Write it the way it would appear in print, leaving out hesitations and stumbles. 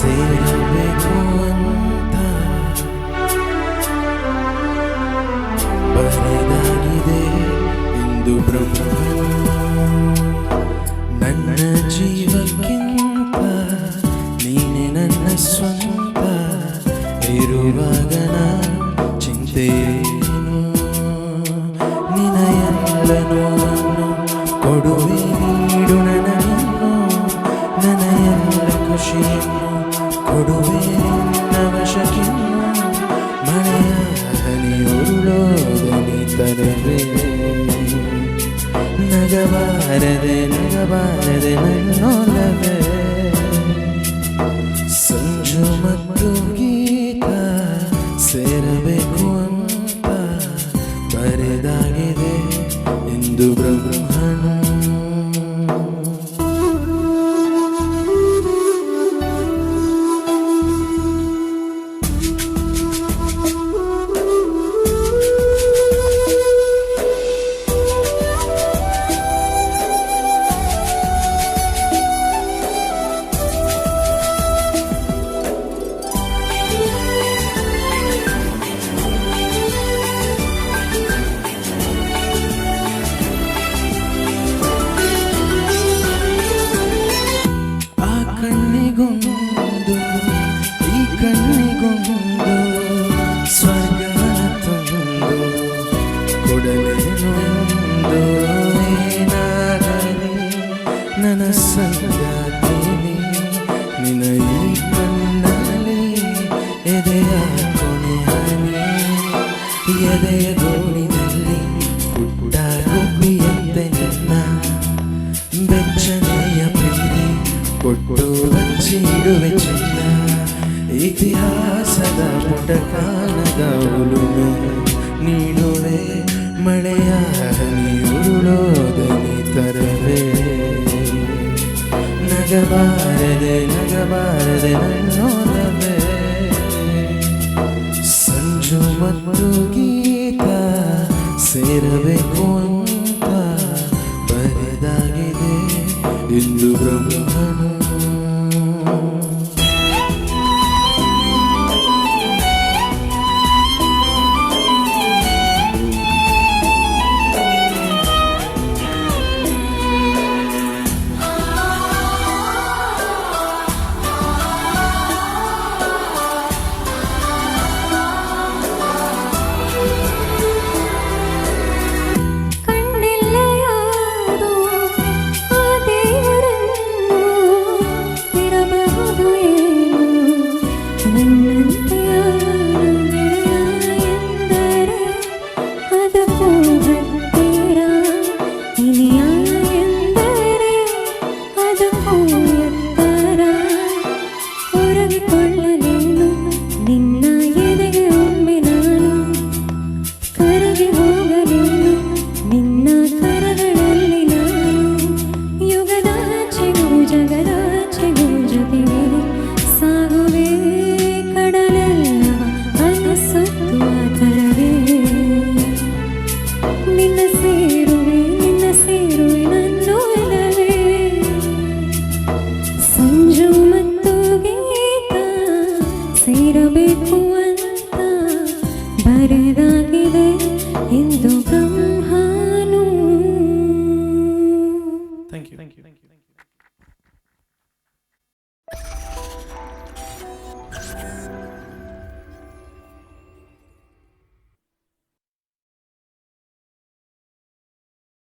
ಸೇರಬೇಕು ಅಂತ ಬರೆದಾಗಿದೆ ಇಂದು ಬ್ರಹ್ಮ. ನನ್ನ ಜೀವಕ್ಕಿಂತ ನೀನೆ ನನ್ನ ಸ್ವಂತ ಇರುವಾಗ ಚಿಂತೆಯೇನು. ನಿನ ಎಲ್ಲ ನೋವನ್ನು ಕೊಡುವೆ ನೀಡು ನನಗಿನ್ನು. ನನ್ನ ಎಲ್ಲ ಖುಷಿಯನ್ನು ಕೊಡುವೆ ನಿನ್ನ ವಶಕ್ಕಿನ್ನು. ಮಳೆಯ ಹನಿಯುರುಳೋದನಿ ತರವೇ ನಗಬಾರದೆ ನಗಬಾರದೆ ನನ್ನೊಲವೇ. ಸಂಜು ಮತ್ತು ಗೀತ ಸೇರಬೇಕು ಅಂತ ಬರೆದಾಗಿದೆ ಇಂದು ಬ್ರಹ್ಮನು. ಕಣ್ಣಿಗೊಂದು ಈ ಕಣ್ಣಿಗೊಂದು ಸ್ವರ್ಗ ತಂದು ಕೊಡಲೇನೊಂದು. ಏನಾಗಲಿ ನನ್ನ ಸಂಗಾತಿನಿ ನಿನ್ನ ಈ ಕಣ್ಣಲ್ಲಿ ಎದೆಯ ಕೊನೆಯನಿ. ಎದೆಯ ಗೋಣಿನಲ್ಲಿ ಪುಟ್ಟ ಗುಬ್ಬಿಯಂತೆ ನಿನ್ನ ಬೆಚ್ಚನೆಯ ಪ್ರೀತಿ ಕೊಟ್ಟು ಬಚ್ಚಿಡುವೆ ಚಿನ್ನ. ಇತಿಹಾಸದ ಪುಟ ಕಾಲದ ಉಲುಮೆ ನೀಡುವೆ ಮಳೆಯ ಹನಿಯುರುಳೋದನಿ ತರವೇ. ನಗಬಾರದೆ ನಗಬಾರದೆ ನನ್ನೊಲವೇ. ಸಂಜು ಮತ್ತು ಗೀತ ಸೇರಬೇಕು ಅಂತ ಬರೆದಾಗಿದೆ ಇಂದು ಬ್ರಹ್ಮನು. ಸೇರಬೇಕು ಅಂತ ಬರೆದಾಗಿದೆ ಇಂದು ಬ್ರಹ್ಮನು. Thank you.